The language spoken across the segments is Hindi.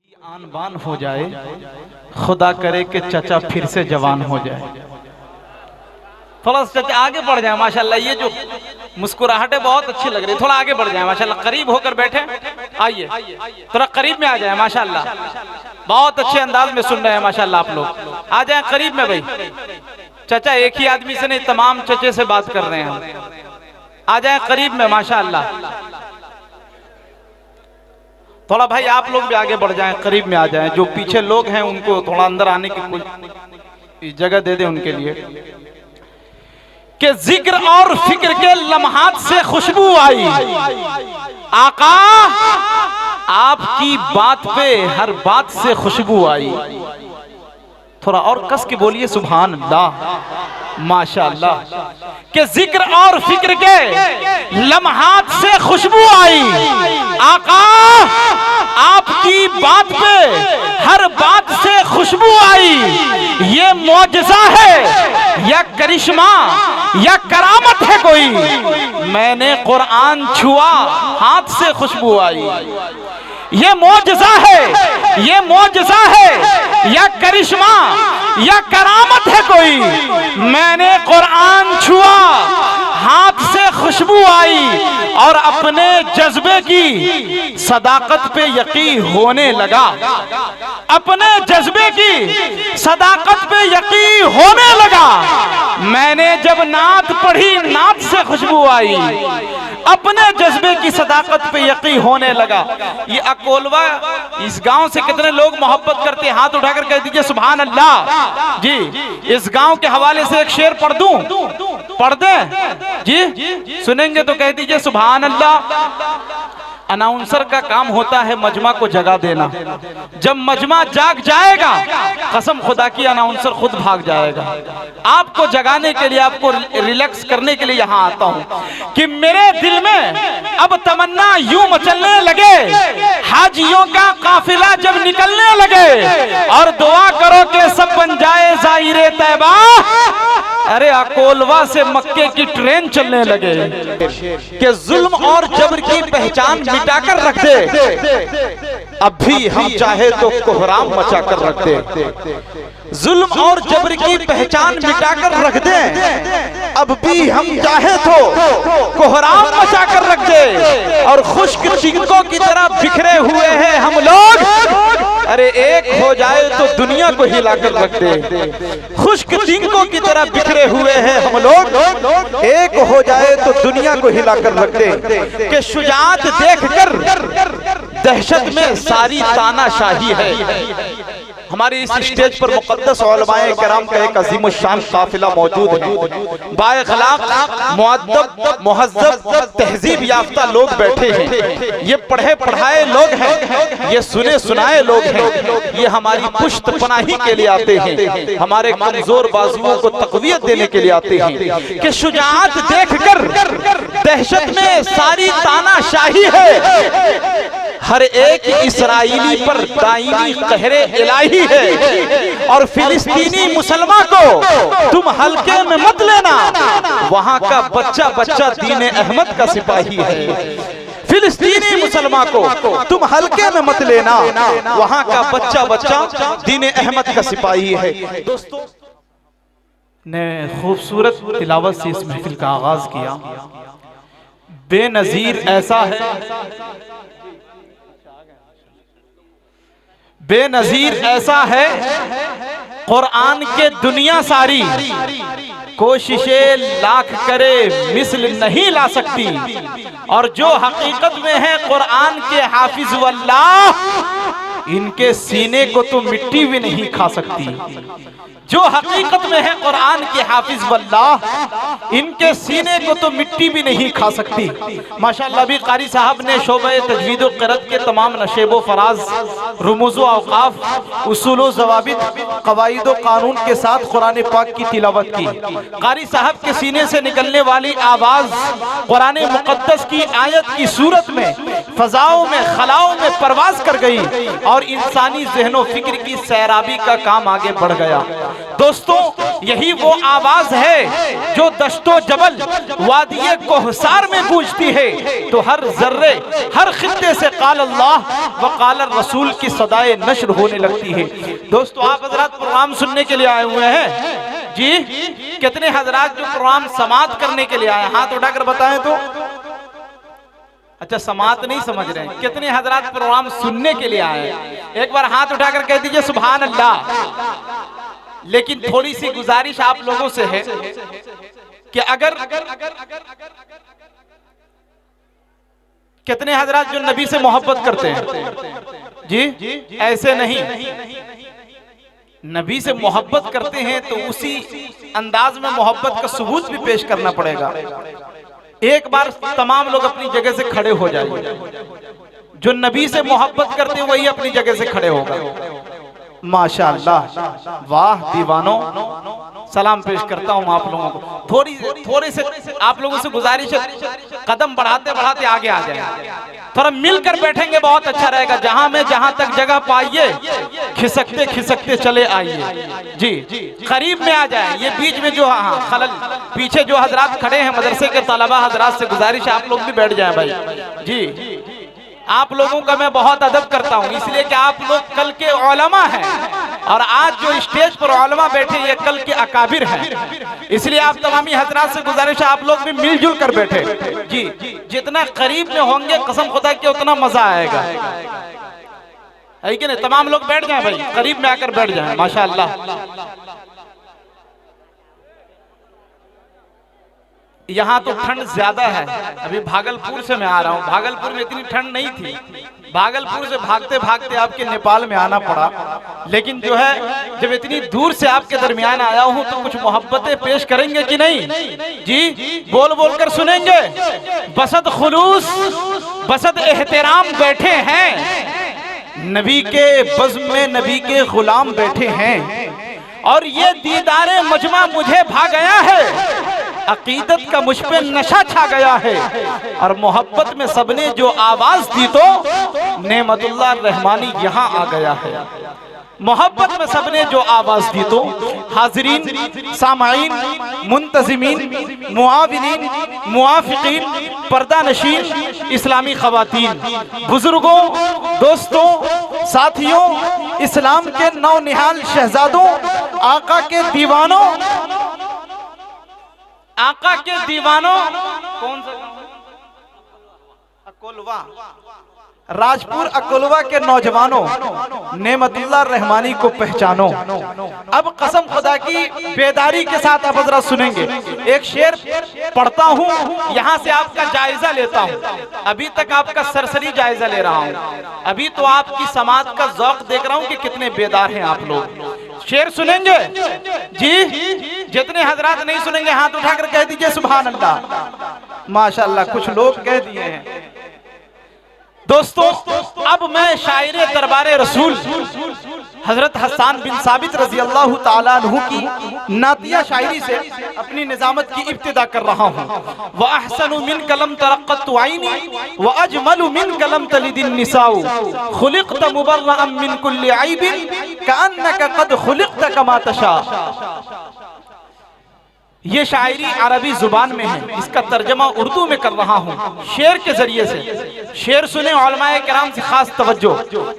आन बान हो जाए, खुदा करे कि चचा फिर से जवान हो जाए। थोड़ा सा चचा आगे बढ़ जाए माशाल्लाह। ये जो मुस्कुराहटें बहुत अच्छी लग रही है, थोड़ा आगे बढ़ जाए माशाल्लाह। करीब होकर बैठे, आइए थोड़ा करीब में आ जाए माशाल्लाह। बहुत अच्छे अंदाज में सुन रहे हैं माशाल्लाह आप लोग। आ जाए करीब में भाई। चचा एक ही आदमी से नहीं, तमाम चचे से बात कर रहे हैं। आ जाए करीब में माशाल्लाह। थोड़ा भाई आप लोग भी आगे बढ़ जाएं, करीब में आ जाएं। जो पीछे लोग हैं उनको थोड़ा अंदर आने की कोई जगह दे दें उनके लिए। कि जिक्र और फिक्र के लम्हात से खुशबू आई, आका आपकी बात पे हर बात से खुशबू आई। थोड़ा और कस के बोलिए सुभान अल्लाह माशाअल्लाह। कि जिक्र और फिक्र के लम्हात से खुशबू आई, आका आपकी बात पे हर बात से खुशबू आई। ये मौजज़ा है या करिश्मा या करामत है कोई, मैंने कुरान छुआ हाथ से खुशबू आई। ये मौजज़ा है, ये मौजज़ा है या करिश्मा या करामत है कोई, मैंने कुरान छुआ हाथ से खुशबू आई। और अपने जज्बे की सदाकत पे यकीन होने लगा, अपने जज्बे की सदाकत पे यकीन होने लगा। मैंने जब नात पढ़ी नात से खुशबू आई, अपने जज्बे की सदाकत पे यकीन होने लगा। ये अकोलवा इस गांव से कितने लोग मोहब्बत करते हैं? हाथ उठाकर कह दीजिए सुभान अल्लाह जी। इस गांव के हवाले से एक शेर पढ़ दूं, पढ़ दें जी? सुनेंगे तो कह दीजिए सुभान अल्लाह। अनाउंसर का काम होता है मजमा को जगा देना। जब मजमा जाग जाएगा, कसम खुदा की अनाउंसर खुद भाग जाएगा। आपको जगाने के लिए, आपको रिलैक्स करने के लिए यहाँ आता हूँ कि मेरे दिल में अब तमन्ना यूं मचलने लगे, हाजियों का काफिला जब निकलने लगे, और दुआ करो कि सब बन जाए ज़ाहिरे तैबा। अरे अकोलवा से मक्के की ट्रेन चलने लगे। कि जुल्म और जबर की पहचान मिटाकर रख दे, अब भी हम चाहे तो कोहराम मचाकर रख दे। जुल्म और जबर की पहचान मिटाकर रख दे, अब भी हम चाहे तो कोहराम मचाकर रख दे। और खुश्क तिनकों की तरह बिखरे हुए हैं हम लोग, अरे एक हो जाए तो दुनिया को हिलाकर रख दे। खुश्क तिनकों की तरह बिखरे हुए हैं हम लोग, एक हो जाए तो दुनिया को हिलाकर रख दे। कि शुजाअत देखकर दहशत में सारी तानाशाही है। हमारी इस स्टेज पर मुक़द्दस उलमाए किराम का एक अजीम शान काफिला मौजूद है। बाएखलाक, मुअद्दब, मुहज़्ज़ब, तहजीब याफ्ता लोग बैठे हैं। ये पढ़े पढ़ाए लोग हैं, ये सुने सुनाए लोग हैं। ये हमारी पुश्त पनाही के लिए आते हैं, हमारे कमजोर बाजुओं को तक़वियत देने के लिए आते हैं। कि शुजाअत देखकर दहशत में सारी तानाशाही है। हर एक इस्राईली पर दाइमी कहरे इलाही है। और फिलिस्तीनी मुसलमान को तुम हल्के में मत लेना, वहां का बच्चा बच्चा दीन अहमद का सिपाही है। फिलिस्तीनी मुसलमान को तुम हल्के में मत लेना, वहां का बच्चा बच्चा दीन अहमद का सिपाही है। दोस्तों ने खूबसूरत तिलावत से इस महफिल का आगाज किया। बेनजीर ऐसा है, बेनजीर ऐसा है कुरान के दुनिया सारी, कोशिशें लाख करे मिसल नहीं ला सकती। और जो हकीकत में है कुरान के हाफिज वल्लाह, इनके सीने को तो मिट्टी भी नहीं खा सकती। जो हकीकत में है कुरान के हाफिज वल्लाह, इनके सीने को तो मिट्टी भी नहीं खा सकती। माशाअल्लाह भी कारी साहब ने शोबे तजवीद व क़िरात के तमाम नशेबो फराज, रुमूज़ व औक़ाफ़, उसूल व ज़वाबित, क़वाइद व क़ानून के साथ कुरान पाक की तिलावत की। कारी साहब के सीने से निकलने वाली आवाज़ कुरान मुक़द्दस की आयत की सूरत में फ़ज़ाओं में खलाओं में परवाज़ कर गई। और इंसानी ज़हनो फिक्र की सैराबी का काम आगे बढ़ गया। दोस्तों, यही वो आवाज है जो दश्तो जबल वादिये कोहसार में गूंजती है, तो हर जर्रे हर खित्ते से काल अल्लाह व काल रसूल की सदाए नश्र होने लगती है। दोस्तों, आप हजरात प्रोग्राम सुनने के लिए आए हुए हैं जी? कितने हजरात जो प्रोग्राम समाप्त करने के लिए आए, हाथ उठाकर बताएं तो। अच्छा, समात नहीं समझ रहे हैं। कितने हजरात प्रोग्राम सुनने के लिए आए, एक बार हाथ उठाकर कह दीजिए सुभान अल्लाह। लेकिन थोड़ी सी गुजारिश आप लोगों से है कि अगर कितने हजरात जो नबी से मोहब्बत करते हैं जी? ऐसे नहीं, नबी से मोहब्बत करते हैं तो उसी अंदाज में मोहब्बत का सबूत भी पेश करना पड़ेगा। एक बार तमाम लोग अपनी जगह से खड़े हो जाइए। जो नबी से मोहब्बत करते हैं वही अपनी जगह से खड़े होगा। माशाअल्लाह, वाह दीवानों, सलाम पेश करता हूं आप लोगों को। थोड़ी से आप लोगों से गुजारिश है, कदम बढ़ाते बढ़ाते आगे आ जाए। थोड़ा मिलकर बैठेंगे बहुत अच्छा रहेगा। जहां तक जगह पाइए, खिसकते खिसकते चले आइए जी, करीब में आ जाए। ये बीच में जो खलल, पीछे जो हजरात खड़े हैं मदरसे के तलबा हजरात से गुजारिश है आप लोग भी बैठ जाएं भाई जी। आप लोगों का मैं बहुत अदब करता हूं, इसलिए कि आप लोग कल के उलमा हैं और आज जो स्टेज पर उलमा बैठे ये कल के अकाबिर हैं। इसलिए आप तमामी हजरात से गुजारिश है आप लोग भी मिलजुल कर बैठे जी। जितना करीब में होंगे कसम खुदा के उतना मजा आएगा, है कि नहीं? तमाम लोग बैठ जाएं भाई, करीब में आकर बैठ जाएं। माशाअल्लाह। यहाँ तो ठंड ज्यादा है। अभी भागलपुर से मैं आ रहा हूँ, भागलपुर में इतनी ठंड नहीं थी। भागलपुर से भागते भागते आपके नेपाल में आना पड़ा। लेकिन जो है, जब इतनी दूर से आपके दरमियान आया हूँ तो कुछ मोहब्बतें पेश करेंगे कि नहीं जी? बोल बोल कर सुनेंगे। बसद खुलूस बसद एहतराम बैठे हैं, नबी के बज़्म में नबी के गुलाम बैठे हैं, और ये दीदारे मजमा मुझे भा गया है। अकीदत का मुझ पे नशा छा गया है, और मोहब्बत में सबने जो आवाज दी तो नेमतुल्लाह रहमानी यहाँ आ गया है। मोहब्बत में सबने जो आवाज दी तो हाजिरीन, सामाईन, मुंतजिमीन, मुआविनीन, मुआफिकीन, पर्दा नशीन, इस्लामी खवातीन, बुजुर्गों, दोस्तों, साथियों, इस्लाम के नौनिहाल शहजादों, आका के दीवानों, आका के दीवानों, कौन सा अकोलवा, राजपुर अकोलवा के नौजवानों, नेमतुल्लाह रहमानी को पहचानो। अब कसम खुदा की बेदारी के साथ आप जरा सुनेंगे। एक शेर पढ़ता हूँ, यहाँ से आपका जायजा लेता हूँ। अभी तक आपका सरसरी जायजा ले रहा हूँ, अभी तो आपकी समाज का ज़ौक़ देख रहा हूँ कि कितने बेदार हैं आप लोग। शेर सुनेंगे जी? जितने हजरात नहीं सुनेंगे हाथ उठाकर कह दीजिए सुभान अल्लाह। माशाअल्लाह, कुछ लोग कह दिए हैं। दोस्तों, अब मैं शायरे दरबारे रसूल हजरत हसन बिन साबित रजी अल्लाह ताला अन्हु की नातिया शायरी से अपनी निजामत की इब्तिदा कर रहा हूँ। व अहसनु मिन कलम तरक्कत आईनी व अजमलु मिन कलम तलिदिन निसाउ खुलिक़त मुबर्रअन मिन कुल्लि ऐबिन कअन्नका कद खुलिक़त कमा तशा। ये शायरी अरबी जुबान में है, इसका तर्जमा उर्दू में कर रहा हूँ शेर के जरिए से। शेर सुने, उलमाए किराम से खास तवज्जो।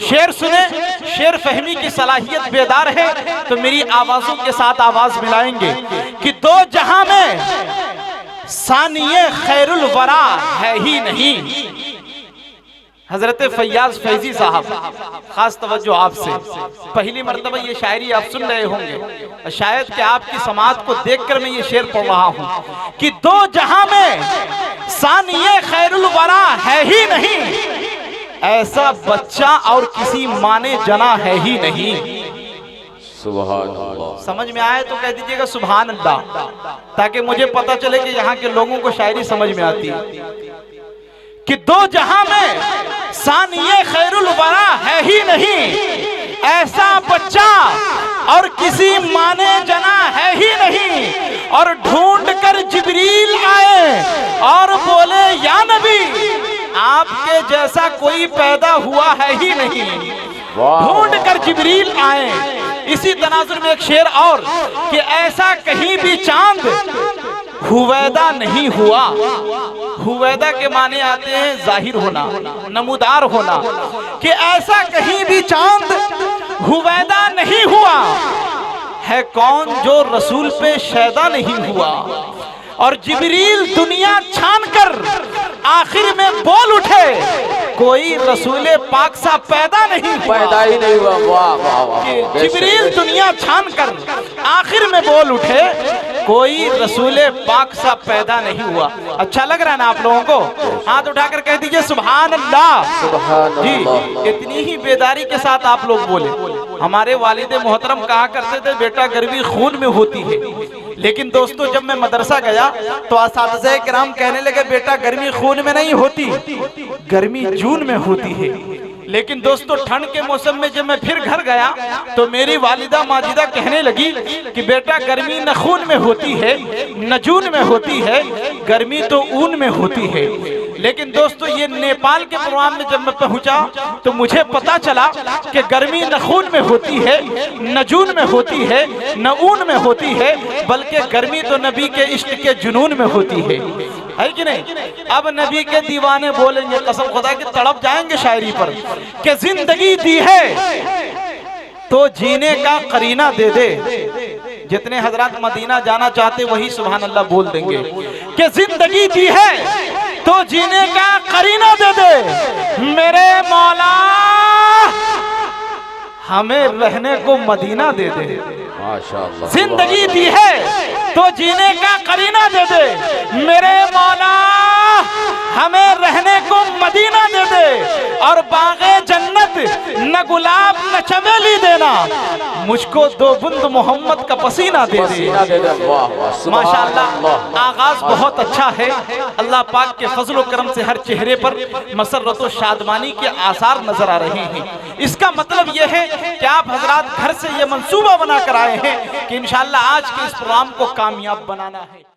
शेर सुने, शेर फहमी की सलाहियत बेदार है तो मेरी आवाजों के साथ आवाज मिलाएंगे कि दो जहां में सानिये खैरुल वरा है ही नहीं। हजरत फैयाज फैजी साहब, खास तवज्जो आपसे, पहली मर्तबा ये शायरी आप सुन रहे होंगे, शायद कि आपकी समाज को देखकर मैं ये शेर पढ़ रहा हूँ कि दो जहां में सानिये खैरुल वरा है ही नहीं, ऐसा बच्चा और किसी माने जना है ही नहीं। सुभान अल्लाह। समझ में आए तो कह दीजिएगा सुभान अल्लाह, ताकि मुझे पता चले कि यहाँ के लोगों को शायरी समझ में आती है। कि दो जहां में सानिये खैरुल वरा है ही नहीं, ऐसा बच्चा और किसी माने जना है ही नहीं। और ढूंढ कर जिब्रील आए और बोले या नबी, आपके जैसा कोई पैदा हुआ है ही नहीं। ढूंढ कर जिब्रील आए। इसी तनाजुर में एक शेर और कि ऐसा कहीं भी चांद हुवैदा नहीं हुआ। हुवैदा के माने आते हैं जाहिर होना, नमूदार होना, कि ऐसा कहीं भी चांद हुवैदा नहीं हुआ। है कौन जो रसूल पे शैदा नहीं हुआ। और जिब्रील दुनिया छान कर आखिर में बोल उठे, कोई रसूले पाक सा पैदा नहीं हुआ। वाह वाह वाह। जिब्रील दुनिया छान कर आखिर में बोल उठे, कोई रसूले पाक सा पैदा नहीं हुआ। अच्छा लग रहा है ना आप लोगों को? हाथ उठाकर कह दीजिए सुभान अल्लाह। जी, इतनी ही बेदारी के साथ आप लोग बोले। हमारे वालिद मोहतरम कहा करते थे बेटा गर्मी खून में होती है, लेकिन दोस्तों जब मैं मदरसा गया तो असातिज़े किराम कहने लगे बेटा गर्मी खून में नहीं होती, गर्मी जून में होती है। लेकिन दोस्तों ठंड के मौसम में जब मैं फिर घर गया तो मेरी वालिदा माजिदा कहने लगी कि बेटा गर्मी न खून में होती है न जून में होती है, गर्मी तो ऊन में होती है। लेकिन दोस्तों ये नेपाल के प्रोग्राम में जब मैं पहुंचा तो मुझे पता चला कि गर्मी न खून में होती है न जून में होती है न ऊन में होती है, बल्कि गर्मी तो नबी के इश्क के जुनून में होती है कि नहीं? अब नबी के दीवाने बोलेंगे कसम खुदा की तड़प जाएंगे शायरी पर कि जिंदगी दी है तो जीने का करीना दे दे। जितने हजरत मदीना जाना चाहते वही सुभान अल्लाह बोल देंगे कि जिंदगी दी है तो जीने का करीना दे दे। मेरे मौला हमें रहने को मदीना दे दे। माशाअल्लाह। जिंदगी दी है तो जीने का करीना दे दे। मेरे मौला हमें रहने को मदीना दे दे। और बागे जन्नत न गुलाब न चमेली देना, मुझको दो बूंद मोहम्मद का पसीना दे दे। माशाअल्लाह आगाज बहुत अच्छा है। अल्लाह पाक के फजल करम से हर चेहरे पर मसरत व शादमानी के आसार नजर आ रहे हैं। इसका मतलब यह है कि आप हजरात घर से ये मंसूबा बना कर आए हैं कि इंशाअल्लाह आज के इस प्रोग्राम को कामयाब बनाना है।